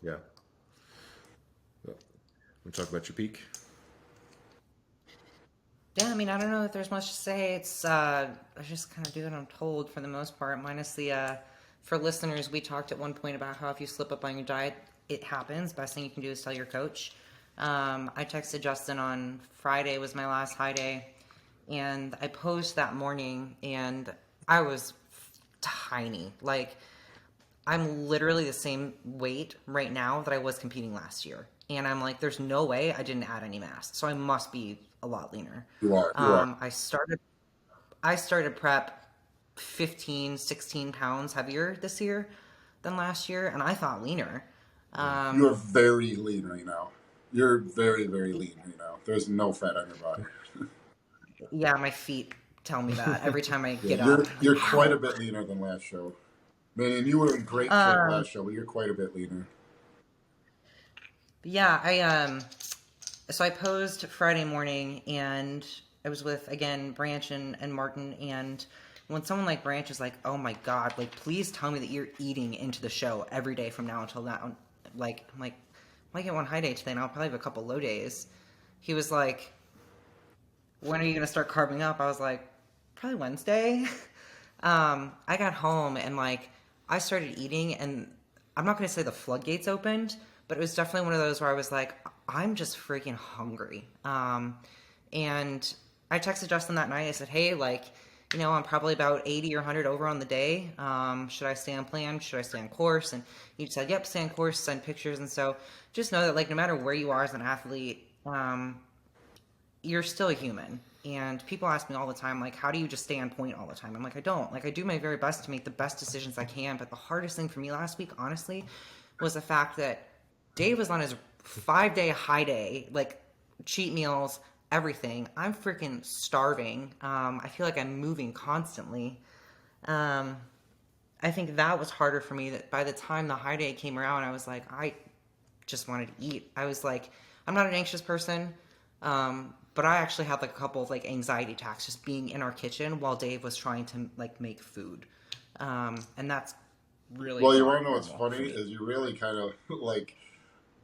Yeah. We talk about your peak. Yeah, I mean, I don't know if there's much to say. I just kind of do what I'm told for the most part, minus for listeners, we talked at one point about how if you slip up on your diet, it happens. Best thing you can do is tell your coach. I texted Justin on Friday was my last high day, and I posed that morning, and I was tiny. Like, I'm literally the same weight right now that I was competing last year. And I'm like, there's no way I didn't add any mass. So I must be a lot leaner. You are. You are. I started prep 15, 16 pounds heavier this year than last year, and I thought leaner. You're very lean right now. You're very, very lean right now. There's no fat on your body. Yeah, my feet tell me that every time I Yeah, get up. I'm you're like, quite a ow. bit leaner than last show. Man, you were in great shape last show, but you're quite a bit leaner. Yeah, so I posed Friday morning, and I was with again Branch and Martin. And when someone like Branch is like, "Oh my God, like please tell me that you're eating into the show every day from now until now," like I'm like, I might get one high day today, and I'll probably have a couple low days. He was like, "When are you gonna start carving up?" I was like, "Probably Wednesday." I got home and like I started eating, and I'm not gonna say the floodgates opened, but it was definitely one of those where I was like, I'm just freaking hungry. And I texted Justin that night. I said, hey, like, I'm probably about 80 or 100 over on the day. Should I stay on plan? Should I stay on course? And he said, yep, stay on course, send pictures. And so just know that, like, no matter where you are as an athlete, you're still a human. And people ask me all the time, like, how do you just stay on point all the time? I'm like, I don't. Like, I do my very best to make the best decisions I can. But the hardest thing for me last week, honestly, was the fact that Dave was on his 5-day high day, like cheat meals, everything. I'm freaking starving. I feel like I'm moving constantly. Um, I think that was harder for me. That by the time the high day came around, I was like, I just wanted to eat. I was like, I'm not an anxious person, but I actually had like a couple of like anxiety attacks just being in our kitchen while Dave was trying to like make food, and that's really Well, you not want to know what's normal for funny me. is you really kind of like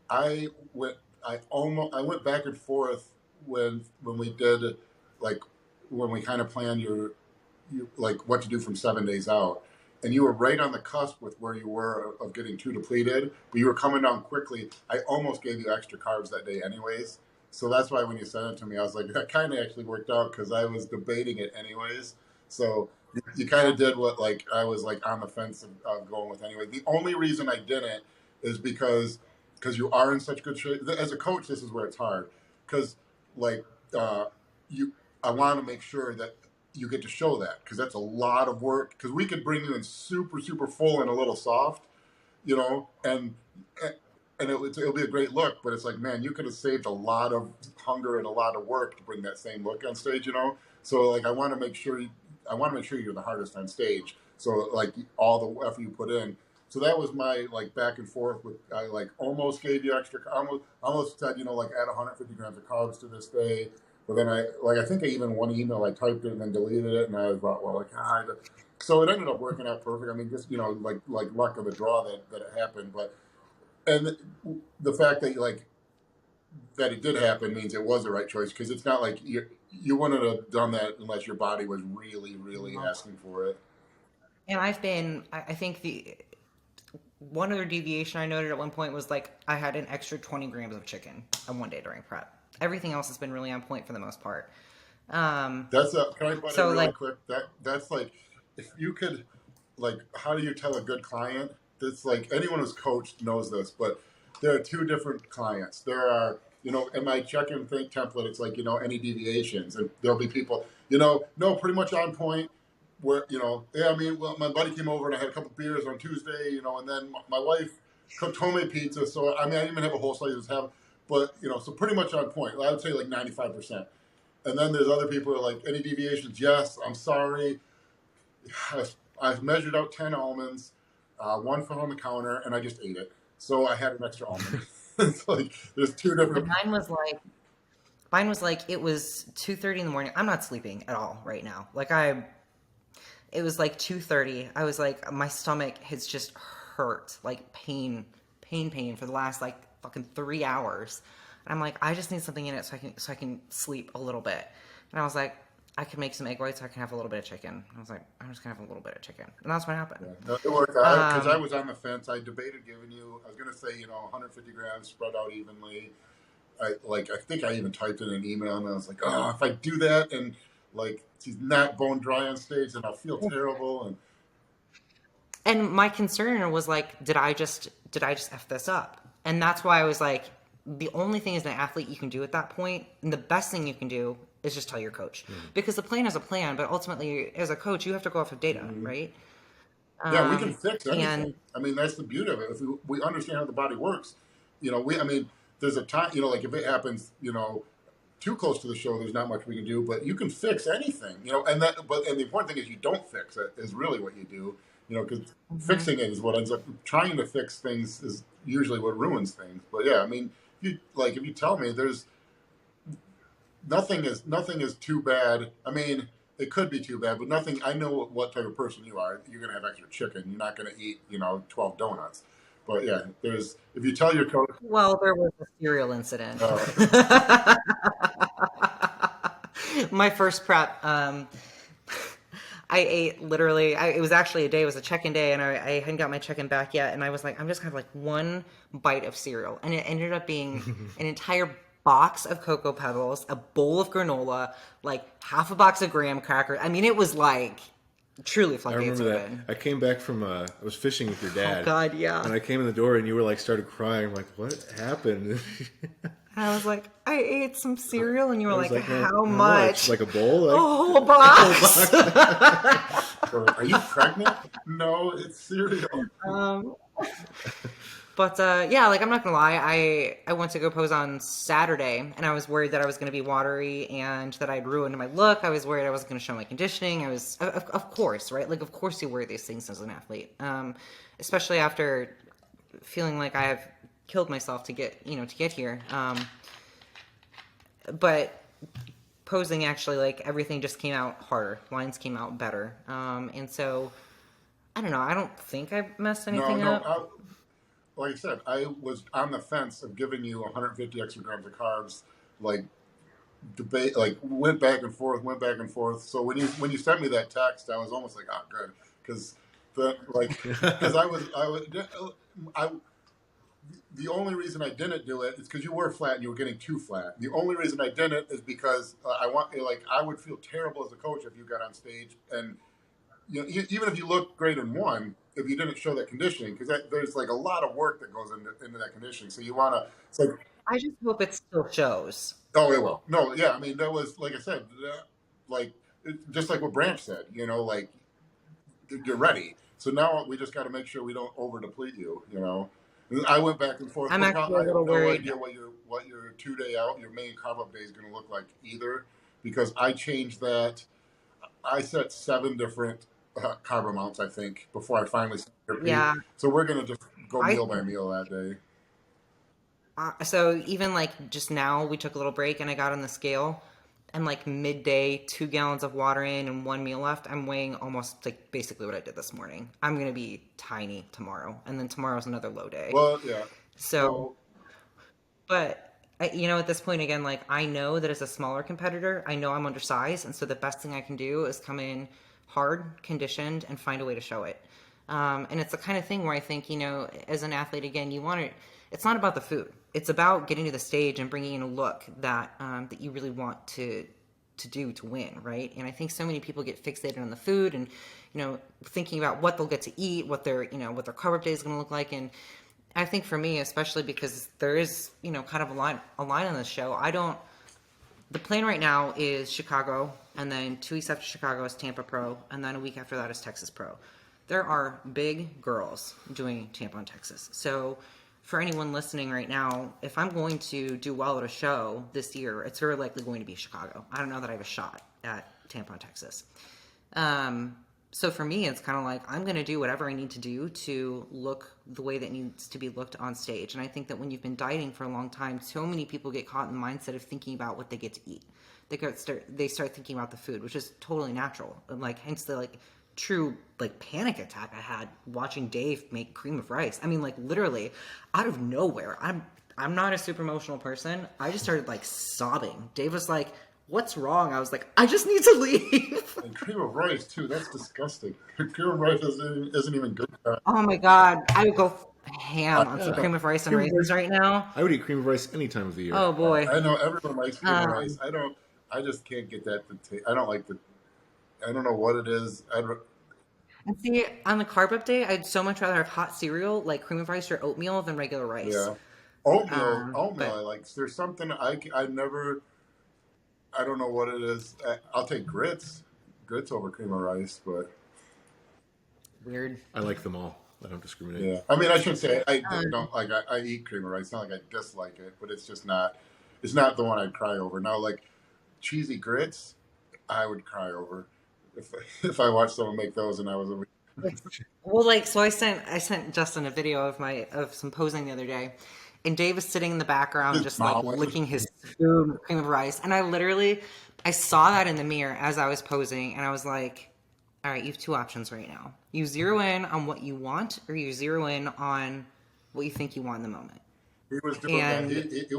I went I went back and forth when we did like when we kind of planned you like what to do from 7 days out, and you were right on the cusp with where you were of getting too depleted, but you were coming down quickly. I almost gave you extra carbs that day anyways, so that's why when you sent it to me, I was like that kind of actually worked out because I was debating it anyways. So you kind of did what like I was like on the fence of going with anyway. The only reason I didn't is because you are in such good shape. As a coach, this is where it's hard because like uh, you, I want to make sure that you get to show that because that's a lot of work. Because we could bring you in super super full and a little soft, and it'll be a great look. But it's like, man, you could have saved a lot of hunger and a lot of work to bring that same look on stage. So like, I want to make sure you're the hardest on stage. So like all the effort you put in. So that was my like back and forth with I like almost gave you extra almost said like add 150 grams of carbs to this day, but then I think I even one email I typed it and then deleted it, and I thought, well, like so it ended up working out perfect. I mean, just like luck of the draw that it happened. But and the fact that that it did happen means it was the right choice because it's not like you wouldn't have done that unless your body was really really asking for it. And I think the one other deviation I noted at one point was like I had an extra 20 grams of chicken on one day during prep. Everything else has been really on point for the most part. Um, That's a Can I butt in so really like, quick? That's like if you could like how do you tell a good client? That's like anyone who's coached knows this, but there are two different clients. There are in my check-in think template, it's like any deviations, and there'll be people no pretty much on point. Where yeah, I mean, well, my buddy came over and I had a couple beers on Tuesday, and then my wife cooked homemade pizza, so I mean I didn't even have a whole slice of ham, but so pretty much on point. I would say like 95%. And then there's other people who are like, any deviations? Yes, I'm sorry. I've measured out 10 almonds. One fell on the counter, and I just ate it. So I had an extra almond. It's like there's two and different. mine was like it was 2:30 in the morning. I'm not sleeping at all right now. It was like 2:30. I was like my stomach has just hurt, like pain for the last like fucking 3 hours. And I'm like, I just need something in it so I can sleep a little bit. And I was like, I could make some egg whites. So I can have a little bit of chicken. I was like, I'm just gonna have a little bit of chicken, and that's what happened. Yeah. No, it worked out because I was on the fence. I debated giving you. I was going to say, 150 grams spread out evenly. I think I even typed in an email, and I was like, oh, if I do that, and like she's not bone dry on stage, then I'll feel terrible. And my concern was like, did I just f this up? And that's why I was like, the only thing as an athlete you can do at that point, and the best thing you can do is just tell your coach, because the plan is a plan, but ultimately as a coach you have to go off of data, right? Yeah, we can fix anything. And I mean, that's the beauty of it. If we understand how the body works, I mean, there's a time, like if it happens, too close to the show, there's not much we can do, but you can fix anything, and the important thing is you don't fix it is really what you do, because fixing it is what ends up. Trying to fix things is usually what ruins things. But yeah, I mean, if you tell me there's nothing is too bad. I mean, it could be too bad, but nothing. I know what type of person you are. You're going to have extra chicken. You're not going to eat, 12 donuts. But yeah, if you tell your coach. well, there was a cereal incident. My first prep, I ate literally, it was actually it was a check-in day, and I hadn't got my check-in back yet, and I was like, I'm just gonna have like one bite of cereal, and it ended up being an entire box of Cocoa Pebbles, a bowl of granola, like half a box of graham crackers. I mean, it was like truly I floodgates. remember that. I came back from, I was fishing with your dad. Oh God, yeah. And I came in the door and you were like, started crying. I'm like, what happened? I was like, I ate some cereal, and you were like, no, how much? Like a bowl? Like, a whole box. Are you pregnant? No, it's cereal. But yeah, like I'm not gonna lie, I went to go pose on Saturday, and I was worried that I was gonna be watery and that I'd ruined my look. I was worried I wasn't gonna show my conditioning. I was, of course, right? Like, of course you worry these things as an athlete, especially after feeling like I have killed myself to get here. But posing, actually, like, everything just came out harder. Lines came out better, and so I don't know. I don't think I messed anything up. Like I said, I was on the fence of giving you 150 extra grams of carbs, like debate, like went back and forth. So when you sent me that text, I was almost like, oh, good, because the only reason I didn't do it is because you were flat and you were getting too flat. The only reason I didn't is because I would feel terrible as a coach if you got on stage and even if you look great in one, if you didn't show that conditioning, because there's like a lot of work that goes into that conditioning. So you want to. It's like, I just hope it still shows. Oh, it will. No, yeah. I mean, that was like I said, just like what Branch said. Like you're ready. So now we just got to make sure we don't over deplete you. I went back and forth. I'm actually a little worried. I have no idea what your 2 day out, your main carb up day is going to look like either, because I changed that. I set 7 different carb amounts, I think, before I finally started. Yeah. So we're going to just go meal by meal that day. So even like just now, we took a little break and I got on the scale, and like midday, 2 gallons of water in and 1 meal left. I'm weighing almost like basically what I did this morning. I'm going to be tiny tomorrow, and then tomorrow's another low day. Well, yeah. So but at this point, again, like I know that as a smaller competitor, I know I'm undersized, and so the best thing I can do is come in hard, conditioned, and find a way to show it. And it's the kind of thing where I think, as an athlete, again, it's not about the food. It's about getting to the stage and bringing in a look that that you really want to do to win, right? And I think so many people get fixated on the food and, thinking about what they'll get to eat, what their carb day is going to look like. And I think for me, especially because there is, kind of a line on this show, the plan right now is Chicago, and then 2 weeks after Chicago is Tampa Pro, and then a week after that is Texas Pro. There are big girls doing Tampa and Texas. So for anyone listening right now, if I'm going to do well at a show this year, it's very likely going to be Chicago. I don't know that I have a shot at Tampa and Texas. So for me, it's kind of like I'm going to do whatever I need to do to look the way that needs to be looked on stage. And I think that when you've been dieting for a long time, so many people get caught in the mindset of thinking about what they get to eat. They start thinking about the food, which is totally natural. Like, hence the true like panic attack I had watching Dave make cream of rice. I mean, like literally out of nowhere. I'm not a super emotional person. I just started like sobbing. Dave was like, "What's wrong?" I was like, "I just need to leave." And cream of rice too. That's disgusting. Cream of rice isn't even good. Oh my god, I would go I, ham on some Yeah. cream of rice and Cream of raisins rice. right now. I would eat cream of rice any time of the year. Oh boy. I know everyone likes cream of rice. Um, I don't. I just can't get that to taste. I don't like the. I don't know what it is. and see, on the carb update, I'd so much rather have hot cereal like cream of rice or oatmeal than regular rice. Yeah. Oatmeal. Oatmeal. But I like. There's something I never. I don't know what it is. I'll take grits. Grits over cream of rice, but weird. I like them all. I don't discriminate. yeah. I mean, I shouldn't say I Um, don't like. I eat cream of rice. It's not like I dislike it, but it's just not. It's not the one I'd cry over. Now, like cheesy grits, I would cry over if if I watched someone make those and I was a. well, like so, I sent Justin a video of some posing the other day, and Dave was sitting in the background just like Smiling. licking his spoon with cream of rice, and I saw that in the mirror as I was posing, and I was like, all right, you have two options right now. You zero in on what you want, or you zero in on what you think you want in the moment. He was doing that. And He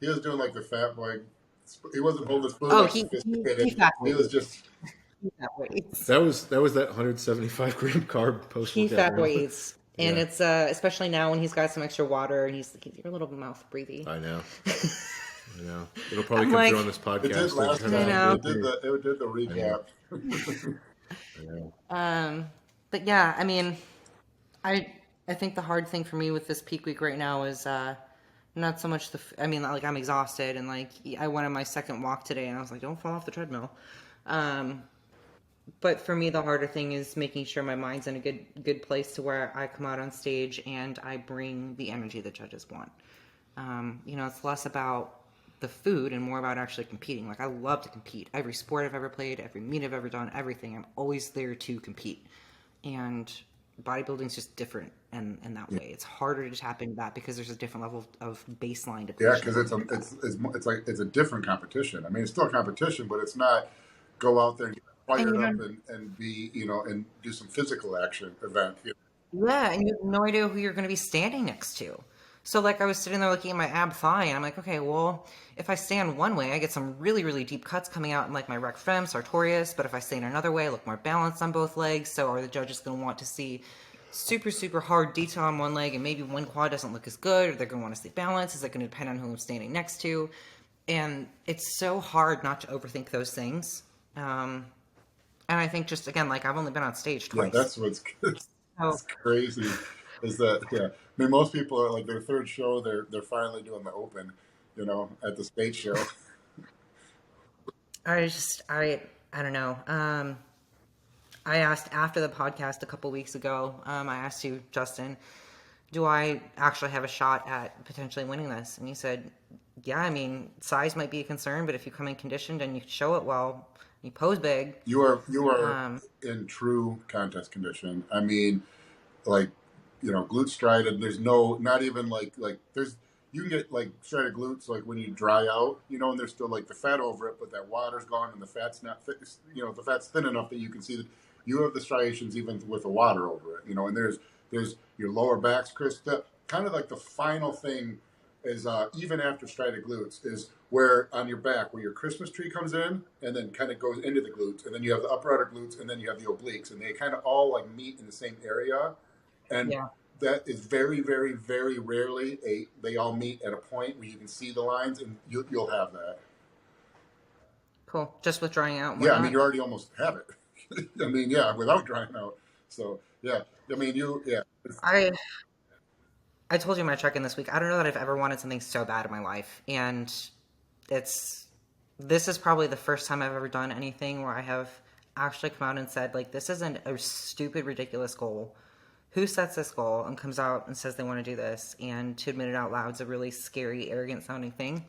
was doing like the fat boy. He wasn't holding the spoon oh, like he sophisticated. fat He was weights. just. He fat weights. That was that 175 gram carb post He workout. fat weights. And Yeah. it's especially now when he's got some extra water and you're a little mouth breathy. I know. I know. It'll probably I'm come like- through on this podcast. It did last Like, time. I know. It did the recap. I know. But yeah, I mean, I think the hard thing for me with this peak week right now is not so much I mean, like I'm exhausted and like I went on my second walk today and I was like, don't fall off the treadmill. But for me, the harder thing is making sure my mind's in a good place to where I come out on stage and I bring the energy the judges want. It's less about the food and more about actually competing. Like I love to compete. Every sport I've ever played, every meet I've ever done, everything. I'm always there to compete. And bodybuilding's just different in that way. It's harder to tap into that because there's a different level of baseline depletion. Yeah, because it's like it's a different competition. I mean, it's still a competition, but it's not go out there and get fired up and be and do some physical action event. Yeah, and you have no idea who you're going to be standing next to. So, like, I was sitting there looking at my ab thigh, and I'm like, okay, well, if I stand one way, I get some really, really deep cuts coming out in, like, my rec fem, sartorius, but if I stand another way, I look more balanced on both legs, so are the judges going to want to see super, super hard detail on one leg, and maybe one quad doesn't look as good, or they're going to want to see balance? Is it going to depend on who I'm standing next to? And it's so hard not to overthink those things. And I think just, again, like, I've only been on stage twice. Yeah, that's what's it's crazy. Is that I mean, most people are like their third show. They're finally doing the open, at the state show. I don't know. I asked after the podcast a couple weeks ago. I asked you, Justin, do I actually have a shot at potentially winning this? And you said, yeah. I mean, size might be a concern, but if you come in conditioned and you show it well, you pose big. You are in true contest condition. I mean, like glute strided. There's not even like there's you can get like strided glutes like when you dry out, and there's still like the fat over it, but that water's gone and the fat's not thick. The fat's thin enough that you can see that you have the striations even with the water over it. And there's your lower back's crisped up. Kind of like the final thing is even after strided glutes is where on your back where your Christmas tree comes in and then kind of goes into the glutes, and then you have the upper outer glutes, and then you have the obliques, and they kind of all like meet in the same area. And that is very, very, very rarely they all meet at a point where you can see the lines, and you'll have that. Cool. Just with drying out. Yeah, I mean, you already almost have it. I mean, yeah, without drying out. So, yeah, I mean, I told you in my check-in this week, I don't know that I've ever wanted something so bad in my life. And this is probably the first time I've ever done anything where I have actually come out and said, like, this isn't a stupid, ridiculous goal. Who sets this goal and comes out and says they want to do this? And to admit it out loud is a really scary, arrogant sounding thing.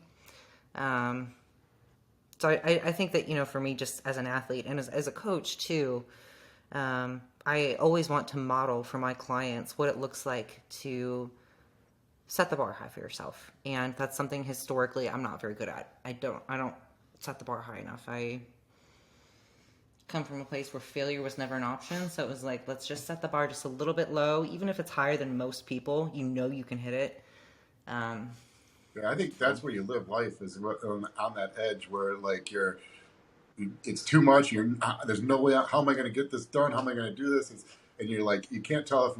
So I think that, for me, just as an athlete and as a coach too, I always want to model for my clients what it looks like to set the bar high for yourself. And that's something historically I'm not very good at. I don't set the bar high enough. I come from a place where failure was never an option. So it was like, let's just set the bar just a little bit low. Even if it's higher than most people, you know you can hit it. Yeah, I think So that's where you live life is on that edge where like it's too much. There's no way. How am I going to get this done? How am I going to do this? And you're like, you can't tell if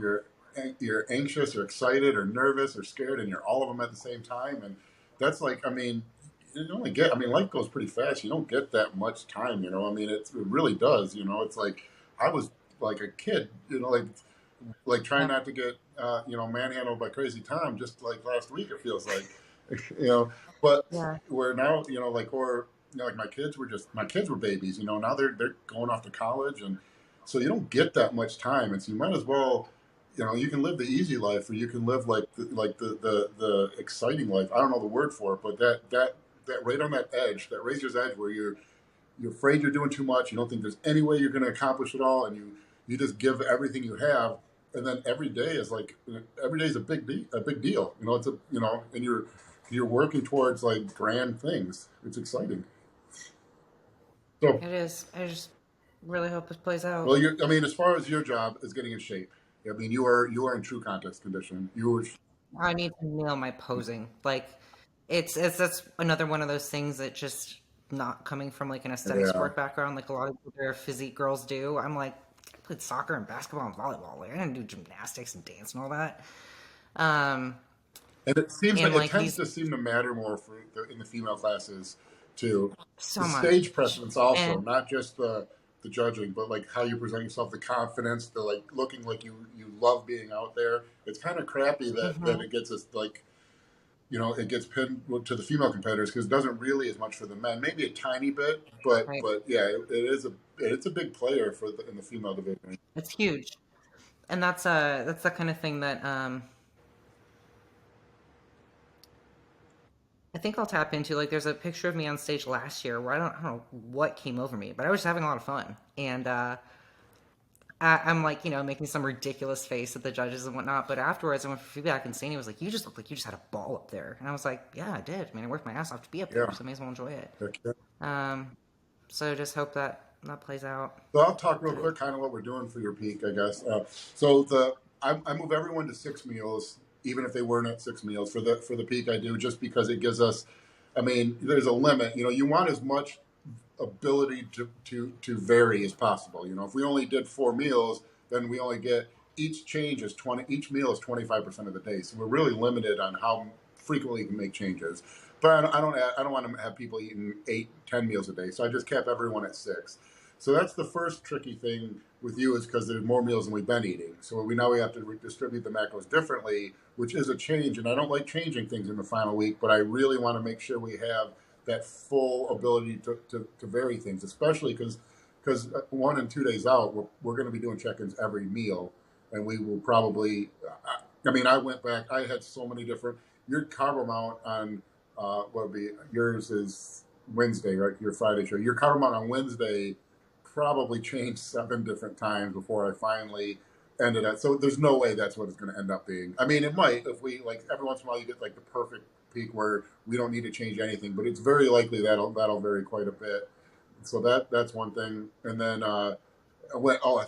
you're anxious or excited or nervous or scared, and you're all of them at the same time. And that's like, I mean, you only get. I mean, life goes pretty fast. You don't get that much time. I mean, it really does. It's like I was like a kid. Like trying yep. not to get manhandled by crazy Tom just like last week. It feels like you know, but Yeah. we're now like my kids were babies. Now they're going off to college, and so you don't get that much time, and so you might as well. You can live the easy life, or you can live like the exciting life. I don't know the word for it, but that right on that edge, that razor's edge, where you're afraid you're doing too much. You don't think there's any way you're going to accomplish it all, and you just give everything you have. And then every day is a big deal. And you're working towards like grand things. It's exciting. So, It is. I just really hope this plays out. well, I mean, as far as your job is getting in shape, I mean, you are in true contest condition. You were, I need to nail my posing. Like, it's that's another one of those things that just not coming from like an aesthetic yeah. sport background, like a lot of their physique girls do. I'm like, I played soccer and basketball and volleyball. Like, I didn't do gymnastics and dance and all that. Um, And it seems like and it like tends these to seem to matter more in the female classes too. The so stage much, presence also, and not just the judging, but like how you present yourself, the confidence, the like looking like you love being out there. It's kind of crappy that mhm, it gets us like it gets pinned to the female competitors because it doesn't really as much for the men. Maybe a tiny bit, but right, yeah, it's a big player in the female division. it's huge, and that's the kind of thing that I think I'll tap into. Like, there's a picture of me on stage last year where I don't know what came over me, but I was just having a lot of fun, and I'm like, making some ridiculous face at the judges and whatnot. But afterwards, I went for feedback, and Sandy was like, "You just look like you just had a ball up there." And I was like, "Yeah, I did. I mean, I worked my ass off to be up there, Yeah. so I may as well enjoy it." Heck yeah. So just hope that plays out So I'll talk real good. quick, kind of what we're doing for your peak, I guess. So I move everyone to 6 meals, even if they weren't at 6 meals for the peak. I do just because it gives us. I mean, there's a limit. You want as much ability to vary as possible. If we only did 4 meals, then we only get each meal is 25% of the day. So we're really limited on how frequently you can make changes. But I don't want to have people eating 8, 10 meals a day. So I just kept everyone at 6. So that's the first tricky thing with you is because there's more meals than we've been eating. So we have to distribute the macros differently, which is a change. And I don't like changing things in the final week, but I really want to make sure we have that full ability to vary things, especially because 1 and 2 days out, we're going to be doing check-ins every meal, and we will probably. I mean, I went back. I had so many different. Your carb amount on what would be yours is Wednesday, right? Your Friday show. Your carb amount on Wednesday probably changed 7 different times before I finally ended up. So there's no way that's what it's going to end up being. I mean, it might if we like every once in a while you get like the perfect peak where we don't need to change anything, but it's very likely that'll vary quite a bit. So that's one thing. And then I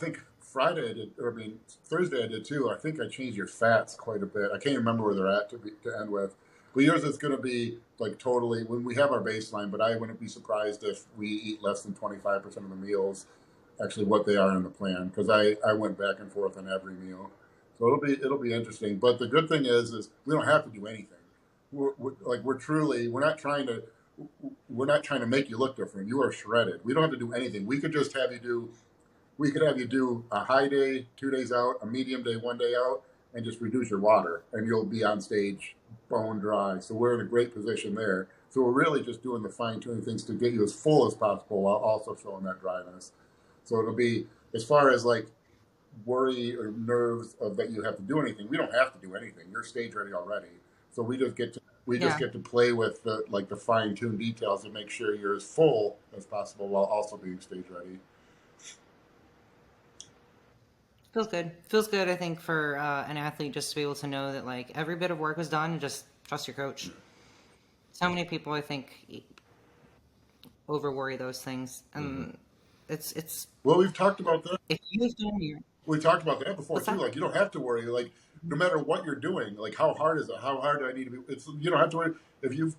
think Friday I did, or I mean Thursday I did too. I think I changed your fats quite a bit. I can't remember where they're at to end with. But yours is going to be like totally when we have our baseline. But I wouldn't be surprised if we eat less than 25% of the meals, actually what they are in the plan, because I went back and forth on every meal. So it'll be interesting. But the good thing is we don't have to do anything. We're not trying to make you look different. You are shredded. We don't have to do anything. We could have you do a high day 2 days out, a medium day 1 day out, and just reduce your water, and you'll be on stage bone dry. So we're in a great position there. So we're really just doing the fine tuning things to get you as full as possible while also showing that dryness. So it'll be as far as like worry or nerves of that you have to do anything. We don't have to do anything. You're stage ready already. So we just Yeah, get to play with the fine tuned details and make sure you're as full as possible while also being stage ready. feels good. Feels good. I think for an athlete just to be able to know that like every bit of work was done. Just trust your coach. So many people I think over worry those things, Mm-hmm. and It's Well, we've talked about that. if you've done your We talked about that before what's too. that? Like you don't have to worry. Like no matter what you're doing, like how hard is it? How hard do I need to be? It's you don't have to worry. If you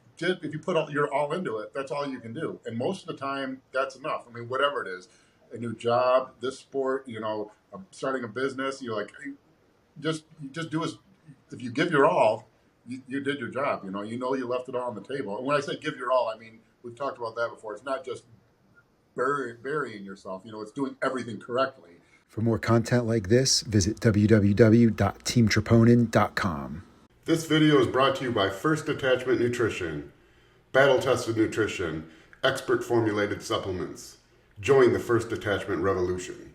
put you're all into it, that's all you can do. And most of the time, that's enough. I mean, whatever it is, a new job, this sport, starting a business, you're like, hey, you just do as if you give your all, you did your job. You left it all on the table. And when I say give your all, I mean we've talked about that before. It's not just burying yourself. It's doing everything correctly. For more content like this, visit www.teamtroponin.com. This video is brought to you by First Attachment Nutrition, battle-tested nutrition, expert formulated supplements. Join the First Attachment revolution.